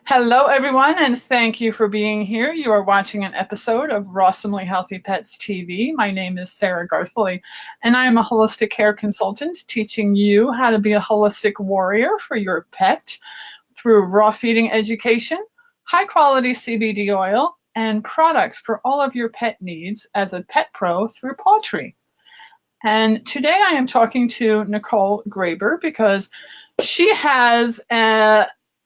Hello, everyone, and thank you for being here. You are watching an episode of Rawsomely Healthy Pets TV. My name is Sarah Garthley, and I am a holistic care consultant teaching you how to be a holistic warrior for your pet through raw feeding education, high quality CBD oil, and products for all of your pet needs as a pet pro through poultry. And today I am talking to Nicole Graber because she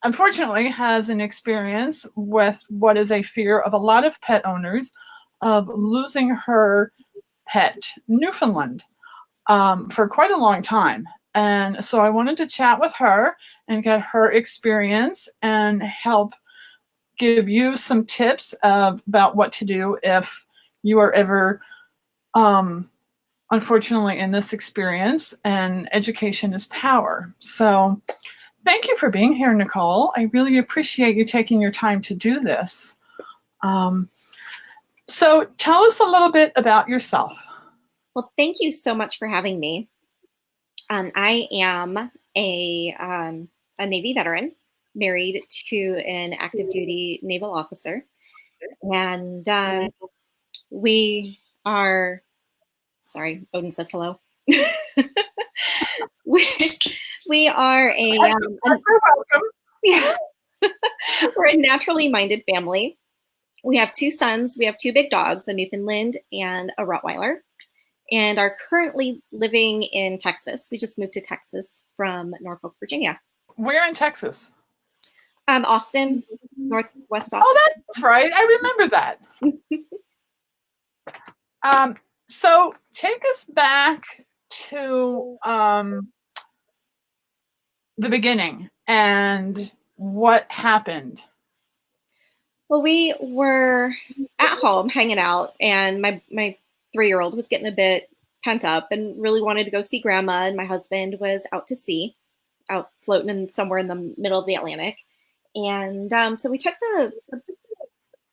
unfortunately has an experience with what is a fear of a lot of pet owners of losing her pet, Newfoundland, for quite a long time. And so I wanted to chat with her and get her experience and help give you some tips about what to do if you are ever unfortunately in this experience, and education is power. So thank you for being here, Nicole. I really appreciate you taking your time to do this. So tell us a little bit about yourself. Well, thank you so much for having me. I am a Navy veteran, married to an active duty naval officer, and we are, sorry, Odin says hello. we, we are You're welcome. yeah, we're a naturally minded family. We have two sons, we have two big dogs, a Newfoundland and a Rottweiler, and are currently living in Texas. We just moved to Texas from Norfolk, Virginia. Where in Texas? Austin, Northwest Austin. Oh, that's right. I remember that. So take us back to the beginning and what happened. Well, we were at home hanging out, and my 3-year-old was getting a bit pent up and really wanted to go see grandma, and my husband was out to sea, out floating in somewhere in the middle of the Atlantic. And so we took the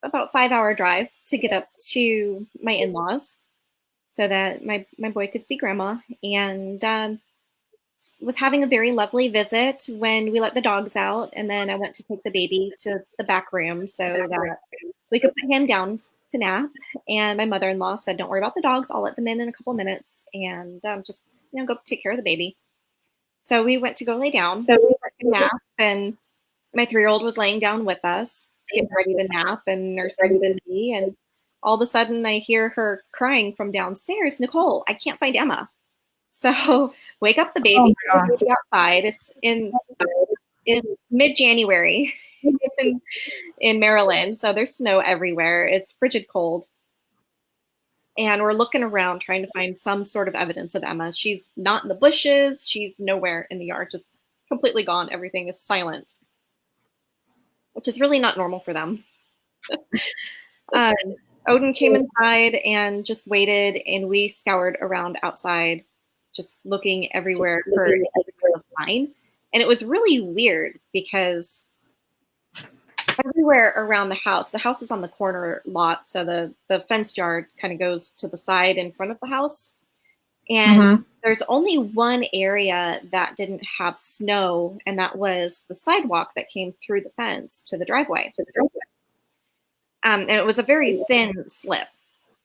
about 5-hour drive to get up to my in-laws so that my boy could see grandma, and was having a very lovely visit when we let the dogs out, and then I went to take the baby to the back room so that we could put him down to nap. And my mother-in-law said, "Don't worry about the dogs. I'll let them in a couple minutes, and just go take care of the baby." So we went to go lay down, nap, and my 3-year-old was laying down with us, getting ready to nap and nursing the baby, and all of a sudden I hear her crying from downstairs, "Nicole, I can't find Emma." So wake up the baby, outside. It's in mid-January in Maryland, so there's snow everywhere. It's frigid cold. And we're looking around trying to find some sort of evidence of Emma. She's not in the bushes. She's nowhere in the yard, just completely gone. Everything is silent, which is really not normal for them. Odin came inside and just waited, and we scoured around outside, just looking everywhere for a sign. And it was really weird because everywhere around the house is on the corner lot, so the fenced yard kind of goes to the side in front of the house. And there's only one area that didn't have snow, and that was the sidewalk that came through the fence to the driveway. And it was a very thin slip.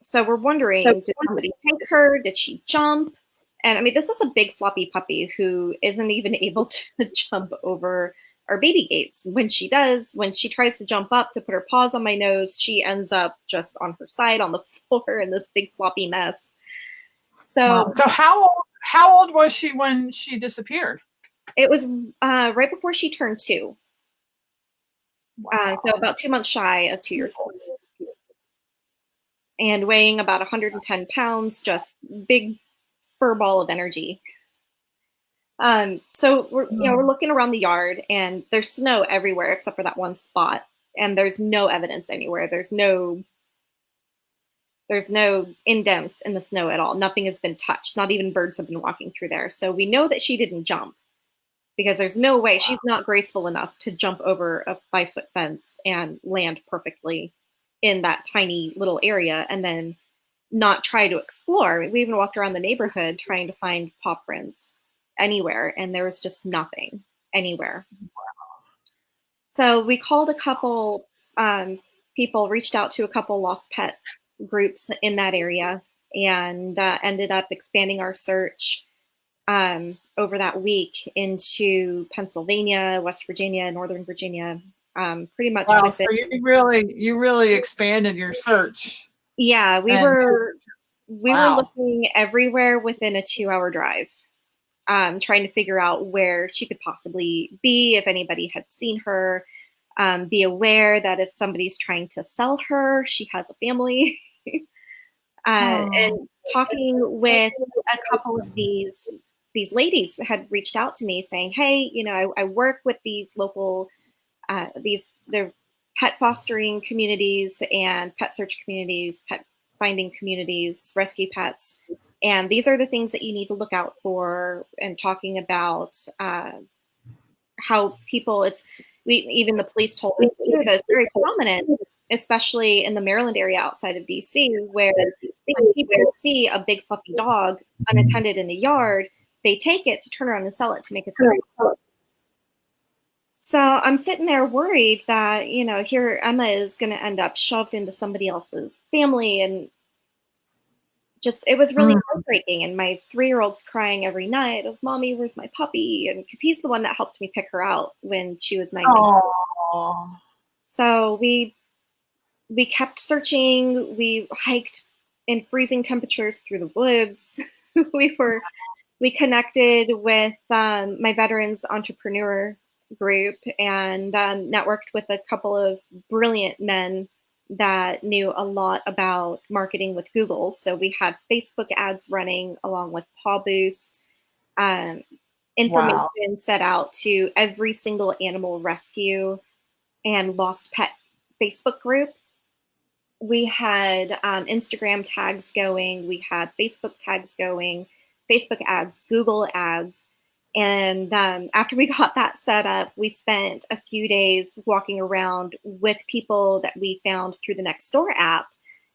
So we're wondering, did somebody take her? Did she jump? And I mean, this is a big floppy puppy who isn't even able to jump over our baby gates. When she tries to jump up to put her paws on my nose, she ends up just on her side on the floor in this big floppy mess. So, So how old was she when she disappeared? It was right before she turned 2. So about 2 months shy of 2 years old. And weighing about 110 pounds, just big fur ball of energy. So we're looking around the yard, and there's snow everywhere except for that one spot, and there's no evidence anywhere. There's no indents in the snow at all. Nothing has been touched. Not even birds have been walking through there. So we know that she didn't jump, because there's no way she's not graceful enough to jump over a 5-foot fence and land perfectly in that tiny little area and then not try to explore. We even walked around the neighborhood trying to find paw prints anywhere, and there was just nothing anywhere. So we called a couple people, reached out to a couple lost pet groups in that area, and ended up expanding our search over that week into Pennsylvania, West Virginia, Northern Virginia, pretty much Wow, within. so you really expanded your search. Yeah, And we were wow. looking everywhere within a 2-hour drive, trying to figure out where she could possibly be, if anybody had seen her. Be aware that if somebody's trying to sell her, she has a family. Oh, And talking with a couple of these ladies had reached out to me saying, "Hey, I work with these local they're pet fostering communities and pet search communities, pet finding communities, rescue pets, and these are the things that you need to look out for." And talking about how people, even the police told us too that it's very prominent, especially in the Maryland area outside of DC, where when people see a big fluffy dog unattended in the yard, they take it to turn around and sell it to make a quick. So I'm sitting there worried that, here Emma is going to end up shoved into somebody else's family. And just, it was really heartbreaking. And my 3-year-old's crying every night of, "Mommy, where's my puppy?" And because he's the one that helped me pick her out when she was 9 weeks. oh, So we kept searching. We hiked in freezing temperatures through the woods. we were we connected with my veterans entrepreneur group, and networked with a couple of brilliant men that knew a lot about marketing with Google. So we had Facebook ads running along with Paw Boost, um, wow. information set out to every single animal rescue and lost pet Facebook group. We had Instagram tags going, we had Facebook tags going, Facebook ads, Google ads. And after we got that set up, we spent a few days walking around with people that we found through the Nextdoor app,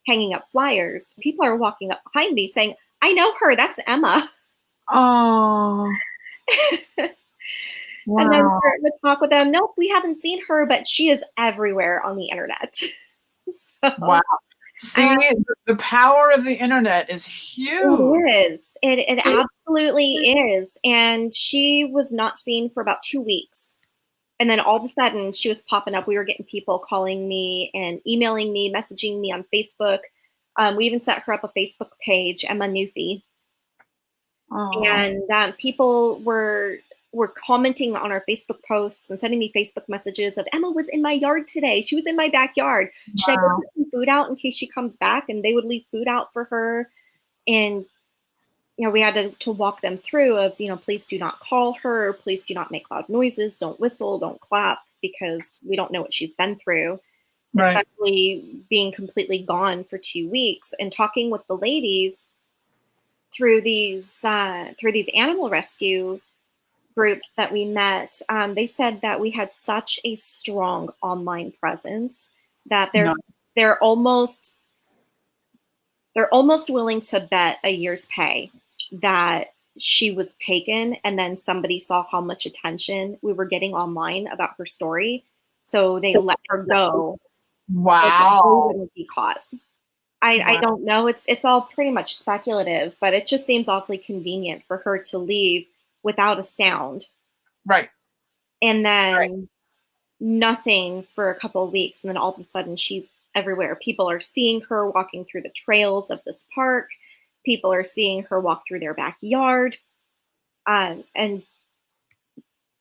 hanging up flyers. People are walking up behind me saying, "I know her, that's Emma." Oh, And then wow. starting to talk with them. "Nope, we haven't seen her, but she is everywhere on the internet." Wow. So See, the power of the internet is huge. it is. It absolutely is. And she was not seen for about 2 weeks. And then all of a sudden, she was popping up. We were getting people calling me and emailing me, messaging me on Facebook. We even set her up a Facebook page, Emma Newfie. Oh, And people were commenting on our Facebook posts and sending me Facebook messages of, "Emma was in my yard today. She was in my backyard. Should I go wow. put some food out in case she comes back?" And they would leave food out for her. And we had to walk them through of, please do not call her, please do not make loud noises, don't whistle, don't clap, because we don't know what she's been through, Right. especially being completely gone for 2 weeks. And talking with the ladies through these animal rescue groups that we met, they said that we had such a strong online presence that No. they're almost they're almost willing to bet a year's pay that she was taken, and then somebody saw how much attention we were getting online about her story, so they let her go so that they Wow. wouldn't be caught. I Wow. don't know. It's all pretty much speculative, but it just seems awfully convenient for her to leave without a sound, Right. and Right. then nothing for a couple of weeks, and then all of a sudden she's everywhere. People are seeing her walking through the trails of this park. People are seeing her walk through their backyard, and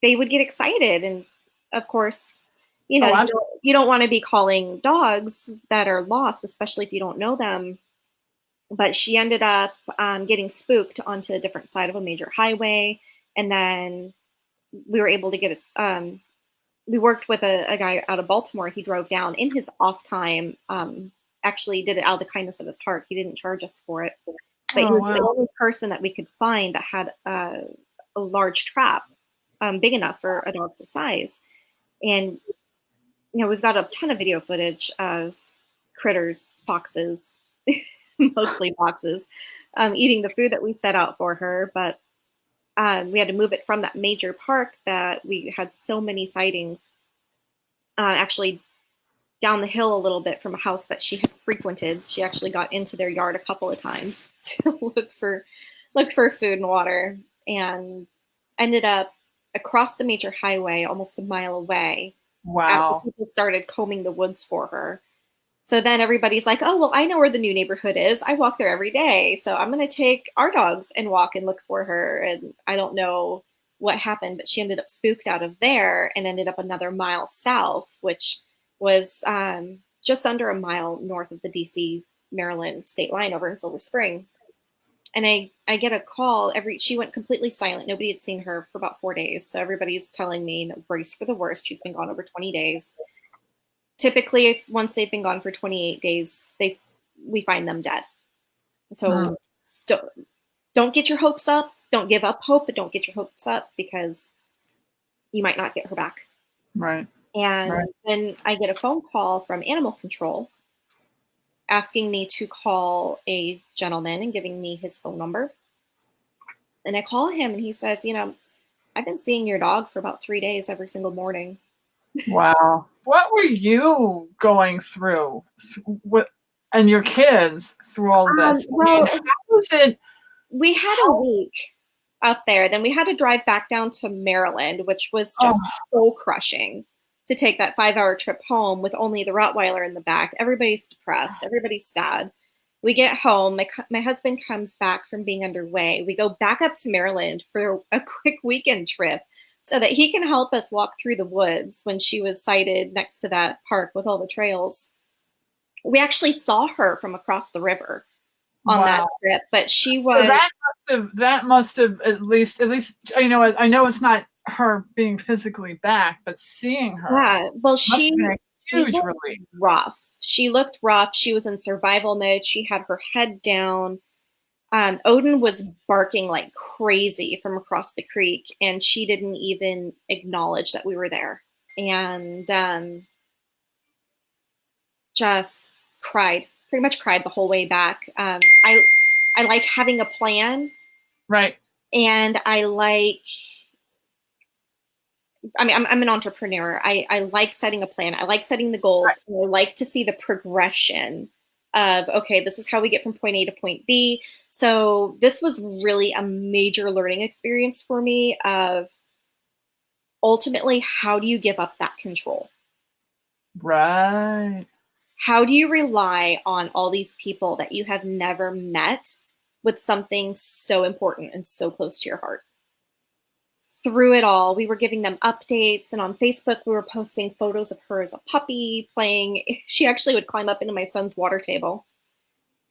they would get excited. And of course, Oh, you don't want to be calling dogs that are lost, especially if you don't know them. But she ended up getting spooked onto a different side of a major highway, and then we were able to get we worked with a guy out of Baltimore. He drove down in his off time, actually did it out of the kindness of his heart. He didn't charge us for it, but he oh, was the wow. only person that we could find that had a large trap, big enough for a dog for size. And, we've got a ton of video footage of critters, foxes, mostly foxes, eating the food that we set out for her. But we had to move it from that major park that we had so many sightings actually down the hill a little bit from a house that she had frequented. She actually got into their yard a couple of times to look for food and water, and ended up across the major highway almost a mile away after Wow. people started combing the woods for her. So then everybody's like, oh, well, I know where the new neighborhood is. I walk there every day. So I'm going to take our dogs and walk and look for her. And I don't know what happened, but she ended up spooked out of there and ended up another mile south, which was just under a mile north of the DC Maryland state line over in Silver Spring. And I get a call she went completely silent. Nobody had seen her for about 4 days. So everybody's telling me, no, brace for the worst. She's been gone over 20 days. Typically, once they've been gone for 28 days, we find them dead. So don't get your hopes up. Don't give up hope, but don't get your hopes up, because you might not get her back. Right. And right. then I get a phone call from animal control asking me to call a gentleman and giving me his phone number. And I call him and he says, I've been seeing your dog for about 3 days every single morning. Wow. What were you going through and your kids through all of this? Well, how was it? We had a week up there. Then we had to drive back down to Maryland, which was just so crushing to take that 5-hour trip home with only the Rottweiler in the back. Everybody's depressed. Everybody's sad. We get home. My husband comes back from being underway. We go back up to Maryland for a quick weekend trip so that he can help us walk through the woods when she was sighted next to that park with all the trails. We actually saw her from across the river on that trip, but she was. So that must have at least I know it's not her being physically back, but seeing her. Yeah, well, she huge relief. Rough. She looked rough. She was in survival mode. She had her head down. Odin was barking like crazy from across the creek, and she didn't even acknowledge that we were there, and just cried. Pretty much cried the whole way back. I like having a plan. Right. And I'm an entrepreneur. I like setting a plan. I like setting the goals. Right. And I like to see the progression of, okay, this is how we get from point A to point B. So this was really a major learning experience for me of ultimately, how do you give up that control? Right. How do you rely on all these people that you have never met with something so important and so close to your heart? Through it all, we were giving them updates, and on Facebook, we were posting photos of her as a puppy playing. She actually would climb up into my son's water table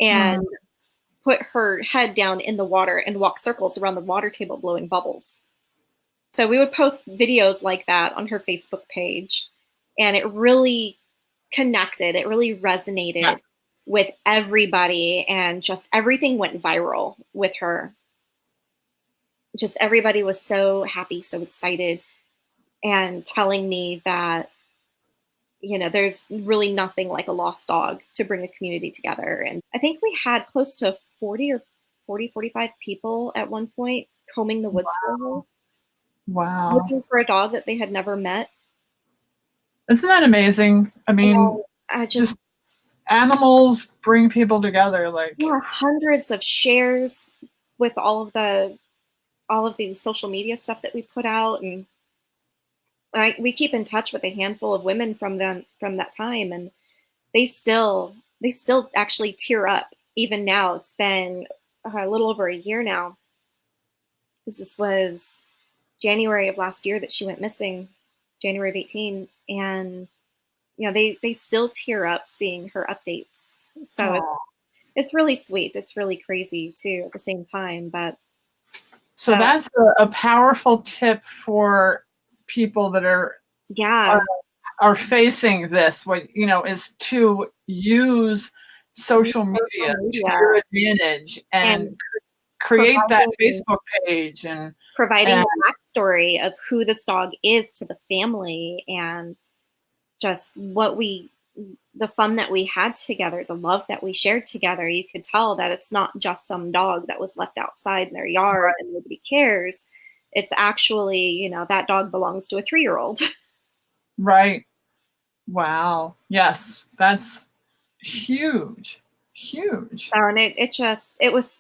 and put her head down in the water and walk circles around the water table, blowing bubbles. So we would post videos like that on her Facebook page, and it really connected. It really resonated with everybody, and just everything went viral with her. Just everybody was so happy, so excited, and telling me that, there's really nothing like a lost dog to bring a community together. And I think we had close to 45 people at one point combing the woods for her. Wow. Looking for a dog that they had never met. Isn't that amazing? I mean, just animals bring people together. Hundreds of shares with all of the social media stuff that we put out, and we keep in touch with a handful of women from that time, and they still actually tear up even now. It's been a little over a year now, because this was January of last year that she went missing, January of 2018, and they still tear up seeing her updates. So it's really sweet. It's really crazy too at the same time, but. So that's a powerful tip for people that are facing this. What is to use social media to your advantage and create that Facebook page and providing a backstory of who this dog is to the family, and just the fun that we had together, the love that we shared together. You could tell that it's not just some dog that was left outside in their yard and nobody cares. It's actually, that dog belongs to a 3-year-old. Right. Wow. Yes, that's huge. Huge. So, and it was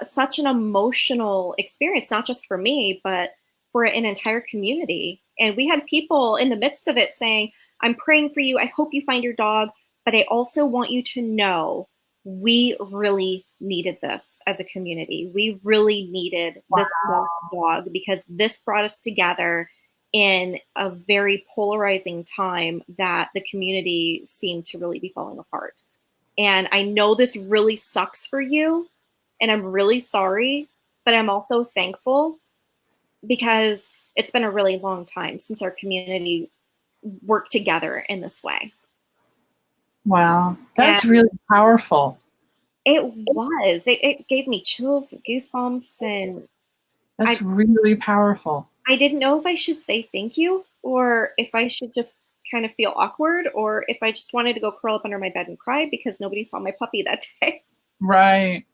such an emotional experience, not just for me, but for an entire community. And we had people in the midst of it saying, I'm praying for you. I hope you find your dog, but I also want you to know we really needed this as a community. We really needed Wow. this lost dog because this brought us together in a very polarizing time that the community seemed to really be falling apart. And I know this really sucks for you, and I'm really sorry, but I'm also thankful because it's been a really long time since our community worked together in this way. Wow. That's And really powerful. it gave me chills and goosebumps, and That's I really powerful. I didn't know if I should say thank you or if I should just kind of feel awkward or if I just wanted to go curl up under my bed and cry because nobody saw my puppy that day. Right.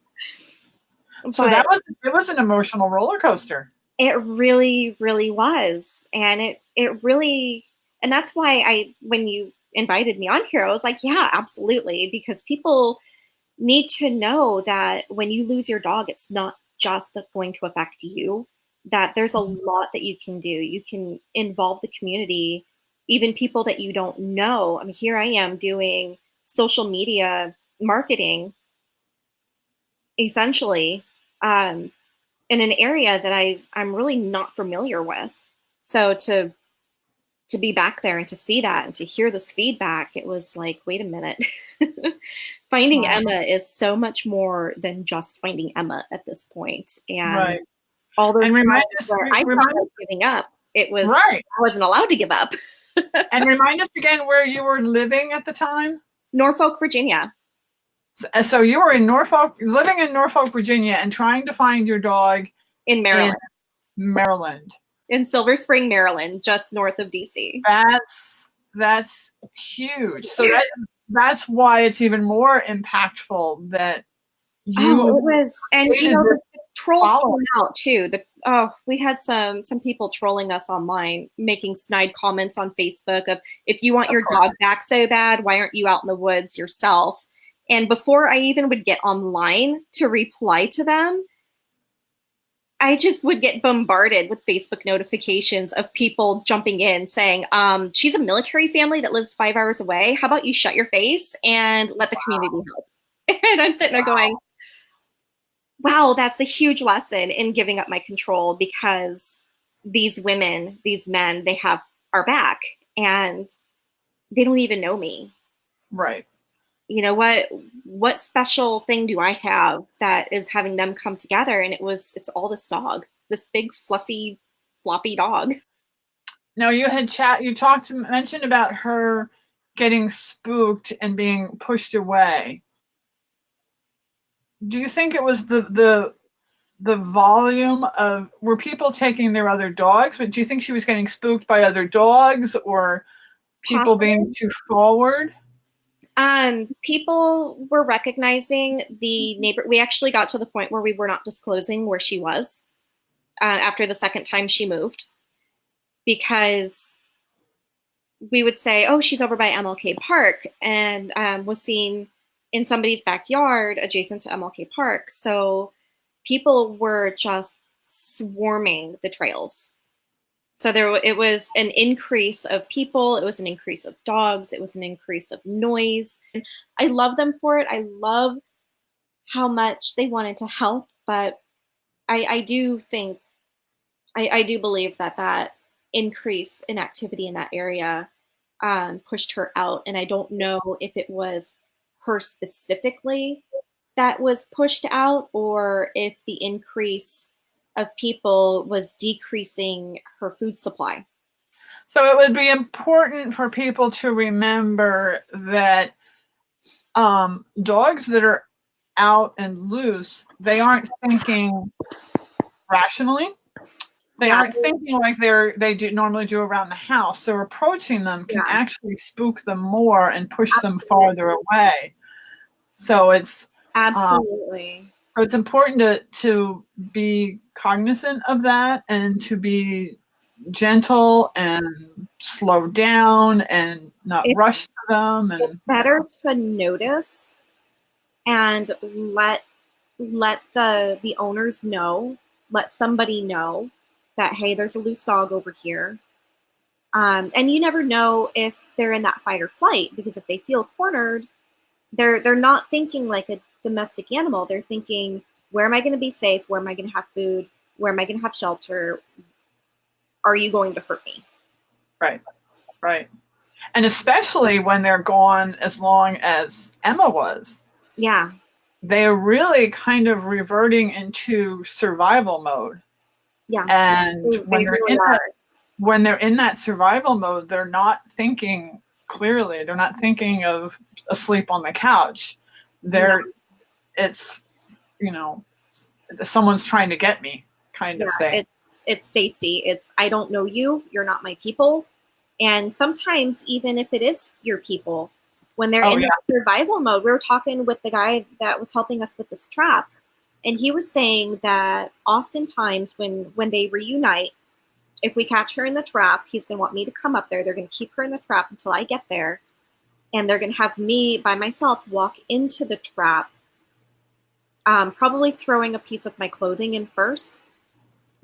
So But it was an emotional roller coaster. it really, really was. And it really, and that's why when you invited me on here, I was like, yeah, absolutely. Because people need to know that when you lose your dog, it's not just going to affect you, that there's a lot that you can do. You can involve the community, even people that you don't know. I mean, here I am doing social media marketing, essentially, in an area that I'm really not familiar with. So to be back there and to see that and to hear this feedback, it was like, wait a minute. Finding Wow. Emma is so much more than just finding Emma at this point. And Right. all those And times where I felt like giving up, it was right. I wasn't allowed to give up. And remind us again where you were living at the time. Norfolk, Virginia. So you were in Norfolk, living in Norfolk, Virginia, and trying to find your dog In Maryland. in Maryland. In Silver Spring, Maryland, just north of DC. That's huge. So that's why it's even more impactful that you. Oh, it was, and you know, the trolls came out too. We had some people trolling us online, making snide comments on Facebook of, if you want your dog back so bad, why aren't you out in the woods yourself? And before I even would get online to reply to them, I just would get bombarded with Facebook notifications of people jumping in saying, she's a military family that lives 5 hours away. How about you shut your face and let the community help? And I'm sitting there going, wow, that's a huge lesson in giving up my control because these women, these men, they have our back and they don't even know me. Right. You know, what special thing do I have that is having them come together? And it's all this dog, this big fluffy floppy dog. Now you mentioned about her getting spooked and being pushed away. Do you think it was the volume of, were people taking their other dogs, but do you think she was getting spooked by other dogs or people being too forward? People were recognizing the neighbor. We actually got to the point where we were not disclosing where she was after the second time she moved, because we would say, oh, she's over by MLK Park, and was seen in somebody's backyard adjacent to MLK Park. So people were just swarming the trails. So it was an increase of people, it was an increase of dogs, it was an increase of noise. And I love them for it. I love how much they wanted to help, but I do think, I do believe that increase in activity in that area pushed her out. And I don't know if it was her specifically that was pushed out or if the increase of people was decreasing her food supply. So it would be important for people to remember that dogs that are out and loose, they aren't thinking rationally. They aren't thinking like they normally do around the house. So approaching them can actually spook them more and push them farther away. So it's absolutely. So it's important to be cognizant of that and to be gentle and slow down and not It's, rush to them. it's And better to notice and let the owners know, let somebody know that, hey, there's a loose dog over here. And you never know if they're in that fight or flight, because if they feel cornered, they're not thinking like a domestic animal. They're thinking, where am I going to be safe? Where am I going to have food? Where am I going to have shelter? Are you going to hurt me? right, right. And especially when they're gone as long as Emma was. Yeah. They're really kind of reverting into survival mode. Yeah. And They really are. when they're in that survival mode, they're not thinking clearly. They're not thinking of asleep on the couch. No. It's, you know, someone's trying to get me kind of thing. It's safety. It's, I don't know you. You're not my people. And sometimes, even if it is your people, when they're in that survival mode, we were talking with the guy that was helping us with this trap, and he was saying that oftentimes when they reunite, if we catch her in the trap, he's going to want me to come up there. They're going to keep her in the trap until I get there, and they're going to have me by myself walk into the trap, probably throwing a piece of my clothing in first,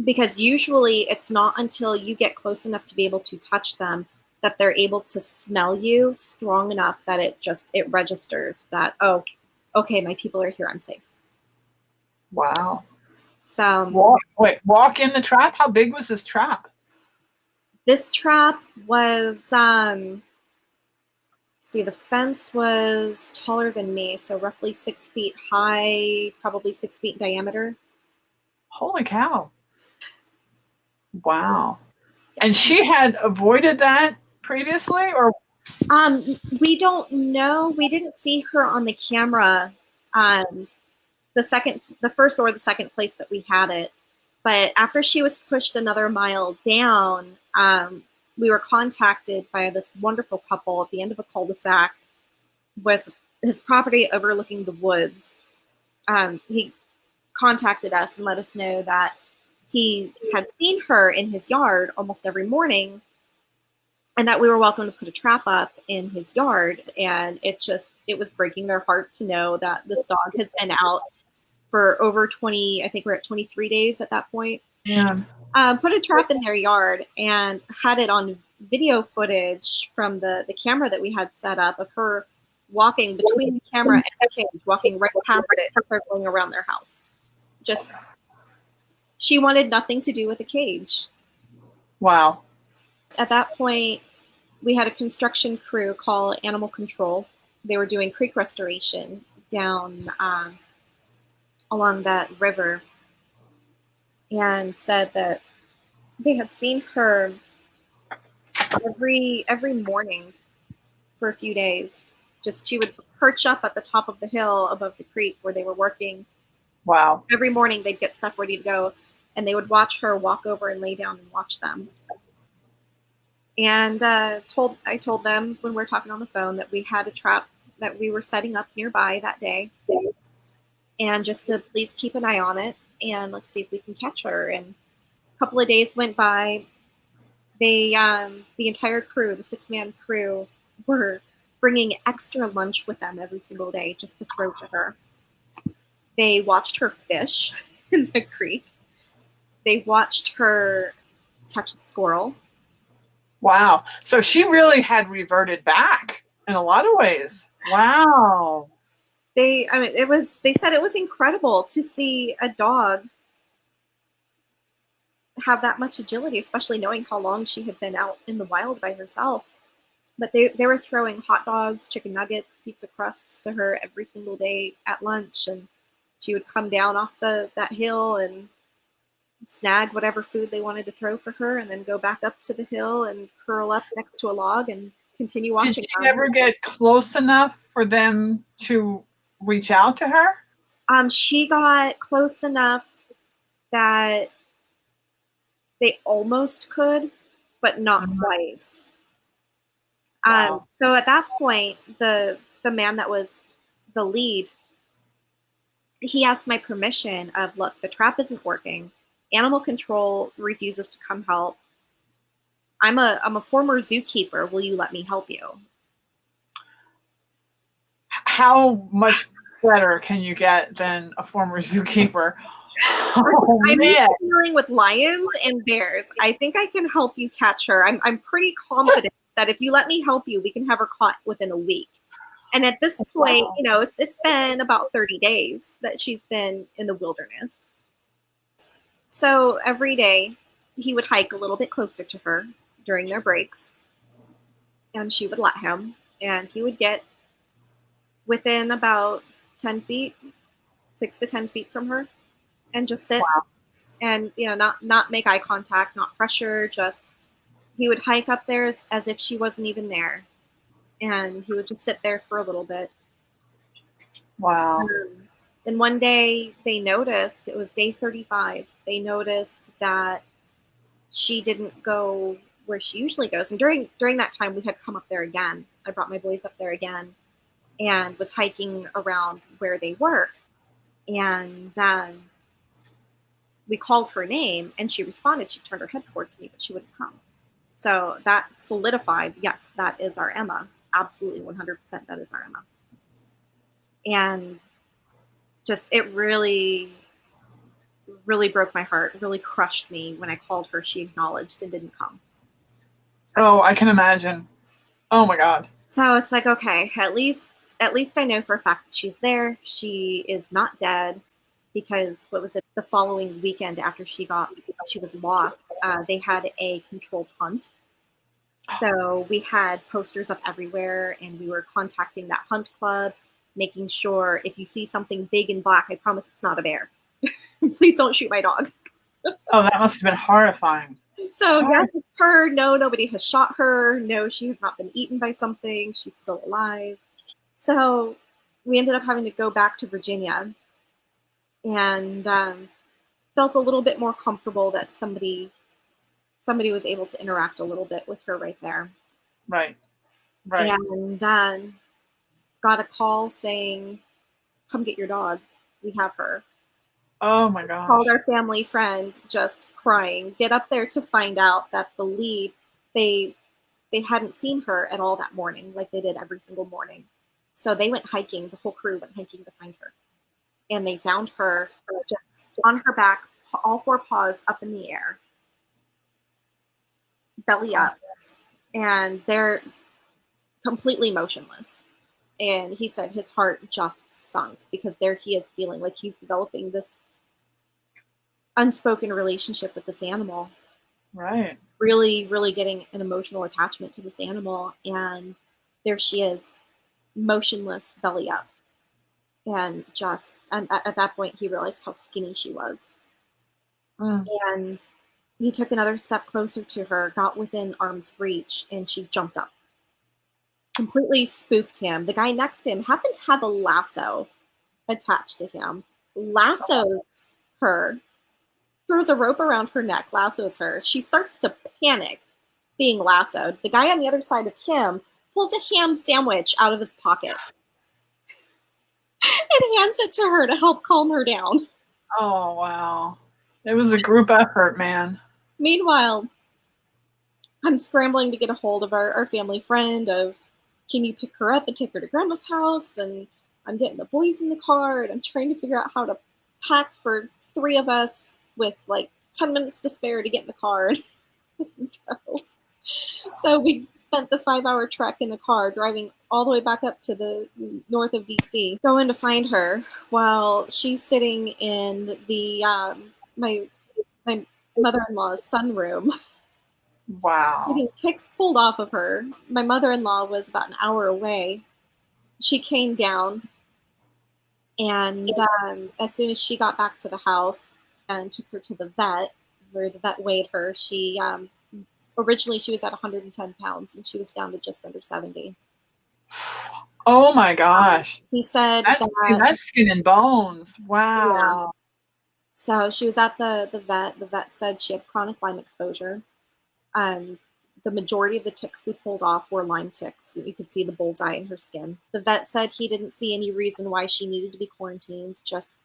because usually it's not until you get close enough to be able to touch them that they're able to smell you strong enough that it registers that, oh, okay, my people are here, I'm safe. Wow. So walk in the trap? How big was this trap? this trap was, see, the fence was taller than me, so roughly 6 feet high, probably 6 feet in diameter. Holy cow. Wow. And she had avoided that previously, or? We don't know. We didn't see her on the camera. The first or the second place that we had it. But after she was pushed another mile down, we were contacted by this wonderful couple at the end of a cul-de-sac with his property overlooking the woods. He contacted us and let us know that he had seen her in his yard almost every morning, and that we were welcome to put a trap up in his yard. And it was breaking their heart to know that this dog has been out for over 20, I think we're at 23 days at that point. Yeah. Put a trap in their yard and had it on video footage from the camera that we had set up of her walking between the camera and the cage, walking right past it, circling around their house. Just, she wanted nothing to do with the cage. Wow. At that point, we had a construction crew call animal control. They were doing creek restoration down along that river, and said that they had seen her every morning for a few days. Just, she would perch up at the top of the hill above the creek where they were working. Wow. Every morning they'd get stuff ready to go, and they would watch her walk over and lay down and watch them. And I told them when we were talking on the phone that we had a trap that we were setting up nearby that day, and just to please keep an eye on it and let's see if we can catch her. And a couple of days went by. They, the entire crew, the 6-man crew, were bringing extra lunch with them every single day just to throw to her. They watched her fish in the creek. They watched her catch a squirrel. Wow. So she really had reverted back in a lot of ways. Wow. They said it was incredible to see a dog have that much agility, especially knowing how long she had been out in the wild by herself. But they were throwing hot dogs, chicken nuggets, pizza crusts to her every single day at lunch, and she would come down off that hill and snag whatever food they wanted to throw for her, and then go back up to the hill and curl up next to a log and continue watching. Did she ever get close enough for them to reach out to her? She got close enough that they almost could, but not quite. Wow. So at that point, the man that was the lead, he asked my permission of, look, the trap isn't working. Animal control refuses to come help. I'm a former zookeeper. Will you let me help you? How much better can you get than a former zookeeper? Oh, I'm man. dealing with lions and bears. I think I can help you catch her. I'm pretty confident that if you let me help you, we can have her caught within a week. And at this point, you know, it's been about 30 days that she's been in the wilderness. So every day he would hike a little bit closer to her during their breaks, and she would let him, and he would get within about 10 feet, 6 to 10 feet from her, and just sit. Wow. And, you know, not make eye contact, not pressure, just he would hike up there as if she wasn't even there. And he would just sit there for a little bit. Wow. Then one day they noticed, it was day 35, they noticed that she didn't go where she usually goes. And during that time, we had come up there again. I brought my boys up there again and was hiking around where they were. And we called her name, and she responded. She turned her head towards me, but she wouldn't come. So that solidified, yes, that is our Emma. Absolutely 100% that is our Emma. And just, it really, really broke my heart, really crushed me when I called her. She acknowledged and didn't come. Oh, I can imagine. Oh my God. So it's like, okay, at least I know for a fact that she's there. She is not dead, because what was it? The following weekend after she was lost, they had a controlled hunt. So we had posters up everywhere, and we were contacting that hunt club, making sure if you see something big and black, I promise it's not a bear. Please don't shoot my dog. Oh, that must have been horrifying. So yes, it's her. No, nobody has shot her. No, she has not been eaten by something. She's still alive. So we ended up having to go back to Virginia, and felt a little bit more comfortable that somebody was able to interact a little bit with her right there. Right. Right. And got a call saying, come get your dog. We have her. Oh my gosh. Called our family friend, just crying. Get up there to find out that the lead, they hadn't seen her at all that morning, like they did every single morning. So they went hiking, the whole crew went hiking to find her. And they found her just on her back, all four paws up in the air, belly up. And they're completely motionless. And he said his heart just sunk, because there he is feeling like he's developing this unspoken relationship with this animal. Right. Really, really getting an emotional attachment to this animal. And there she is, motionless, belly up. And at that point, he realized how skinny she was. And he took another step closer to her, got within arm's reach, and she jumped up. Completely spooked him. The guy next to him happened to have a lasso attached to him. Lassos her, throws a rope around her neck, lassos her. She starts to panic being lassoed. The guy on the other side of him pulls a ham sandwich out of his pocket and hands it to her to help calm her down. Oh, wow. It was a group effort, man. Meanwhile, I'm scrambling to get a hold of our family friend of, can you pick her up and take her to grandma's house? And I'm getting the boys in the car, and I'm trying to figure out how to pack for 3 of us with like 10 minutes to spare to get in the car and go. So we spent the 5-hour trek in the car, driving all the way back up to the north of DC, going to find her while she's sitting in the my mother-in-law's sunroom. Wow. Getting ticks pulled off of her. My mother-in-law was about an hour away. She came down, and as soon as she got back to the house and took her to the vet, where the vet weighed her, she originally she was at 110 pounds, and she was down to just under 70. Oh my gosh. He said that's skin and bones. Wow. Yeah. So she was at the vet. The vet said she had chronic Lyme exposure. The majority of the ticks we pulled off were Lyme ticks. You could see the bullseye in her skin. The vet said he didn't see any reason why she needed to be quarantined. Just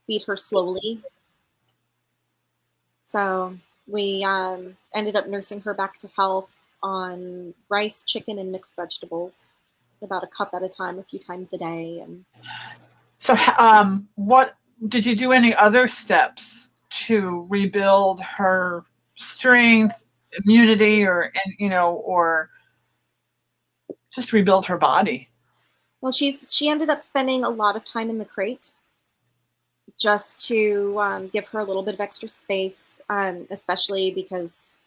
feed her slowly. So We ended up nursing her back to health on rice, chicken, and mixed vegetables, about a cup at a time, a few times a day. And So, what did you do any other steps to rebuild her strength, immunity, or or just rebuild her body? well, she ended up spending a lot of time in the crate just to give her a little bit of extra space, especially because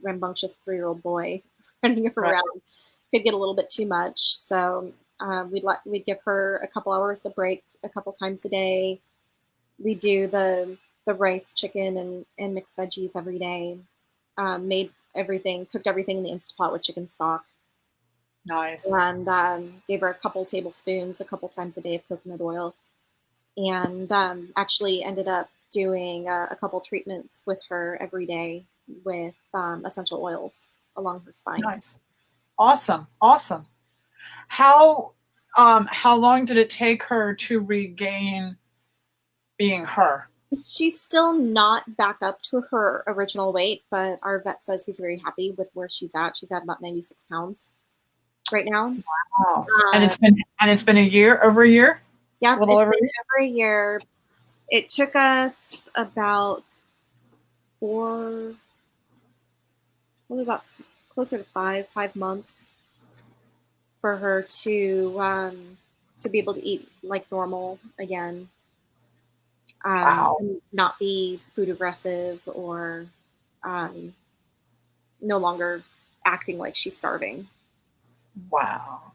rambunctious 3-year-old boy running Right. around could get a little bit too much. So we'd give her a couple hours of break a couple times a day. We do the rice, chicken, and mixed veggies every day. Made everything, cooked everything in the Instapot with chicken stock, Nice. and gave her a couple tablespoons a couple times a day of coconut oil, and actually ended up doing a couple treatments with her every day with essential oils along her spine. Nice. Awesome. Awesome. How long did it take her to regain being her? She's still not back up to her original weight, but our vet says he's very happy with where she's at. She's at about 96 pounds right now. Wow. And Uh, it's been a year, over a year? A yeah, little it's over a been year? over a year. It took us about four, probably about closer to 5 months for her to be able to eat like normal again, Wow. and not be food aggressive or um, no longer acting like she's starving. Wow.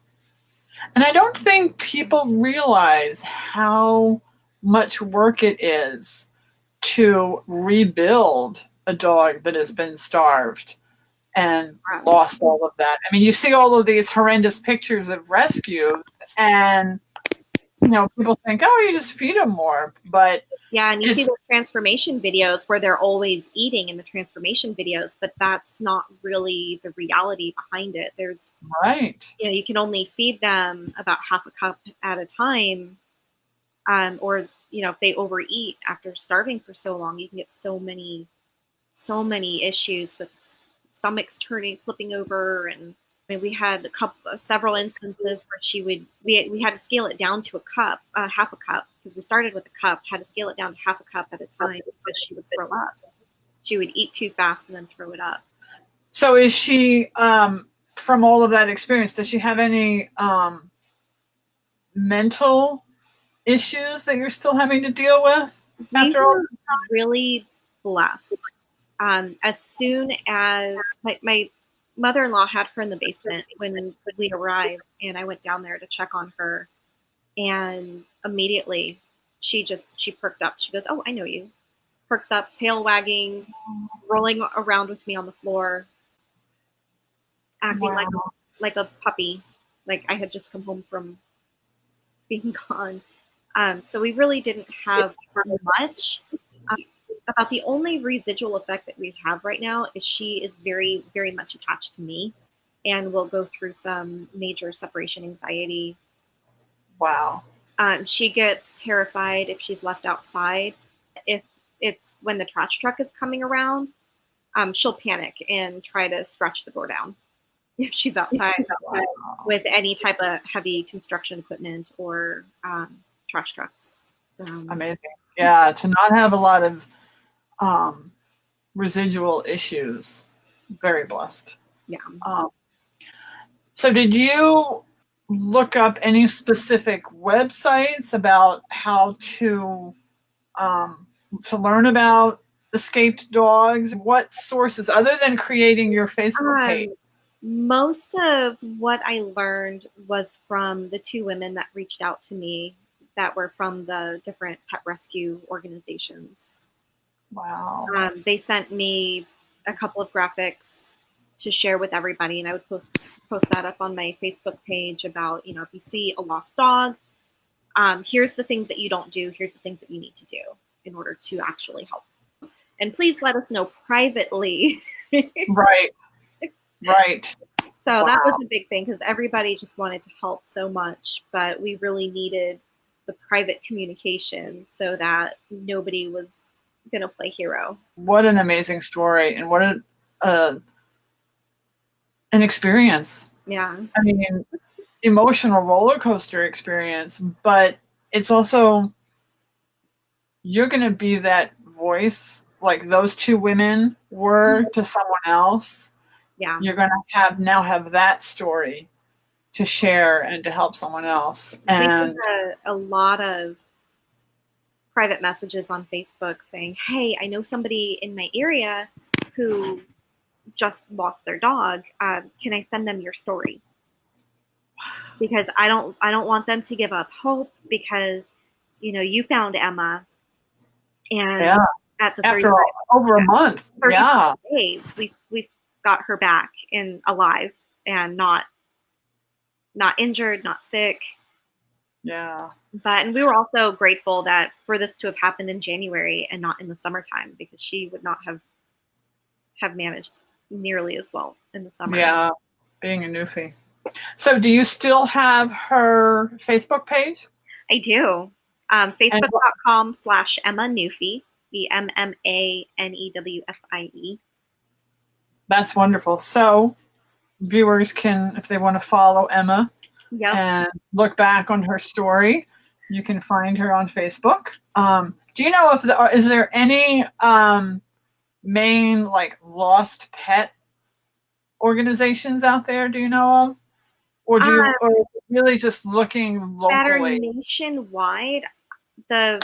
And I don't think people realize how much work it is to rebuild a dog that has been starved and Um, lost all of that. I mean, you see all of these horrendous pictures of rescues, and people think, "Oh, you just feed them more," but yeah, and you see it's those transformation videos where they're always eating in the transformation videos, but that's not really the reality behind it. There's, right. you can only feed them about half a cup at a time, or if they overeat after starving for so long, you can get so many issues with stomachs turning, flipping over. And I mean, we had several instances where we had to scale it down to a cup, half a cup, because we started with a cup, had to scale it down to half a cup at a time because she would throw up. She would eat too fast and then throw it up. So, is she, from all of that experience, does she have any mental issues that you're still having to deal with We after all? were really blessed. As soon as my mother-in-law had her in the basement when we arrived, and I went down there to check on her, and immediately she perked up. She goes, "Oh, I know you." Perks up, tail wagging, rolling around with me on the floor, acting like Wow. a puppy, like I had just come home from being gone. So we really didn't have much. About the only residual effect that we have right now is she is very, very much attached to me and will go through some major separation anxiety. Wow. She gets terrified if she's left outside. If it's when the trash truck is coming around, she'll panic and try to scratch the door down if she's outside Wow. with any type of heavy construction equipment or trash trucks. Amazing. Yeah, to not have a lot of um, residual issues. Very blessed. Yeah. Um, so, did you look up any specific websites about how um, to learn about escaped dogs? What sources, other than creating your Facebook page? Um, Most of what I learned was from the two women that reached out to me that were from the different pet rescue organizations. Wow. They sent me a couple of graphics to share with everybody, and I would post that up on my Facebook page about, if you see a lost dog, here's the things that you don't do, here's the things that you need to do in order to actually help. And please let us know privately. Right. Right. So that was Wow. a big thing because everybody just wanted to help so much, but we really needed the private communication so that nobody was going to play hero. What an amazing story, and what an experience. Yeah. I mean, emotional roller coaster experience, but it's also, you're going to be that voice like those two women were to someone else. Yeah. You're going to now have that story to share and to help someone else. And we get a lot of private messages on Facebook saying, hey, I know somebody in my area who just lost their dog. Can I send them your story? Because I don't want them to give up hope, because you found Emma, and yeah, at the after over a month, yeah, days, we've got her back and alive and not injured, not sick. Yeah. And we were also grateful that for this to have happened in January and not in the summertime, because she would not have managed nearly as well in the summer. Yeah, being a Newfie. So do you still have her Facebook page? I do. Facebook.com/Emma Newfie, EMMANEWFIE. That's wonderful. So viewers can, if they want to follow Emma, yep, and look back on her story, you can find her on Facebook. Do you know if is there any main like lost pet organizations out there? Do you know of? Or do you, or really just looking locally? That are nationwide. The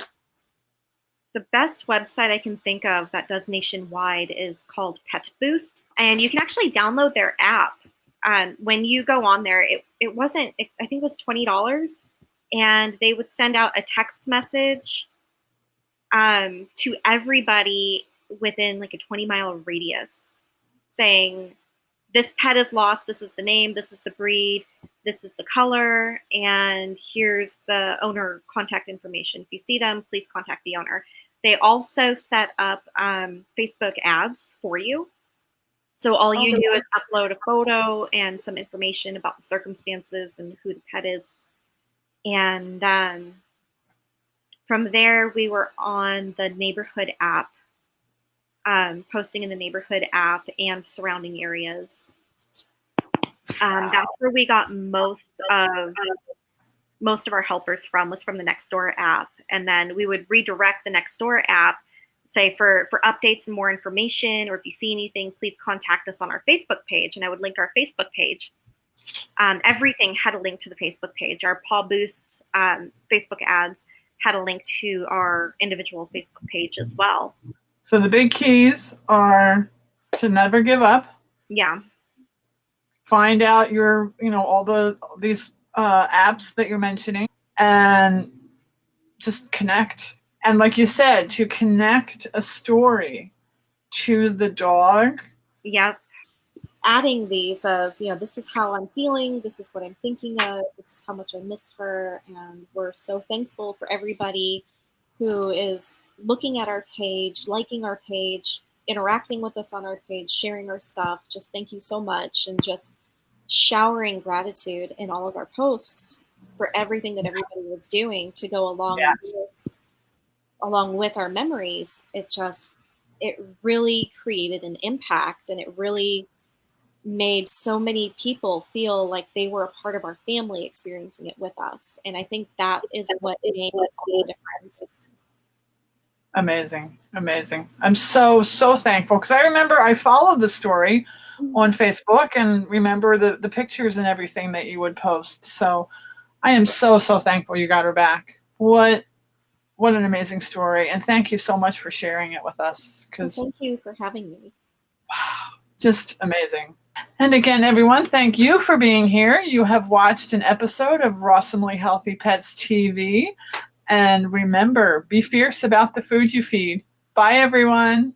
best website I can think of that does nationwide is called Pet Boost, and you can actually download their app. When you go on there, it wasn't, I think it was $20, and they would send out a text message to everybody within like a 20-mile radius saying, this pet is lost, this is the name, this is the breed, this is the color, and here's the owner contact information. If you see them, please contact the owner. They also set up Facebook ads for you. So all you do is upload a photo and some information about the circumstances and who the pet is. And from there, we were on the neighborhood app, posting in the neighborhood app and surrounding areas. That's where we got most of our helpers from, was from the Nextdoor app. And then we would redirect the Nextdoor app, say for updates and more information, or if you see anything, please contact us on our Facebook page. And I would link our Facebook page. Everything had a link to the Facebook page. Our Paw Boost Facebook ads had a link to our individual Facebook page as well. So the big keys are to never give up. Yeah. Find out your, all these apps that you're mentioning, and just connect. And like you said, to connect a story to the dog. Yep. Adding these of, this is how I'm feeling, this is what I'm thinking of, this is how much I miss her, and we're so thankful for everybody who is looking at our page, liking our page, interacting with us on our page, sharing our stuff. Just thank you so much, and just showering gratitude in all of our posts for everything that everybody was doing to go along with our memories. It really created an impact, and it really made so many people feel like they were a part of our family experiencing it with us. And I think that is what made the difference. Amazing. Amazing. I'm so thankful, because I remember I followed the story on Facebook and remember the pictures and everything that you would post. So I am so thankful you got her back. What an amazing story. And thank you so much for sharing it with us. Thank you for having me. Wow, just amazing. And again, everyone, thank you for being here. You have watched an episode of Rawsomely Healthy Pets TV. And remember, be fierce about the food you feed. Bye, everyone.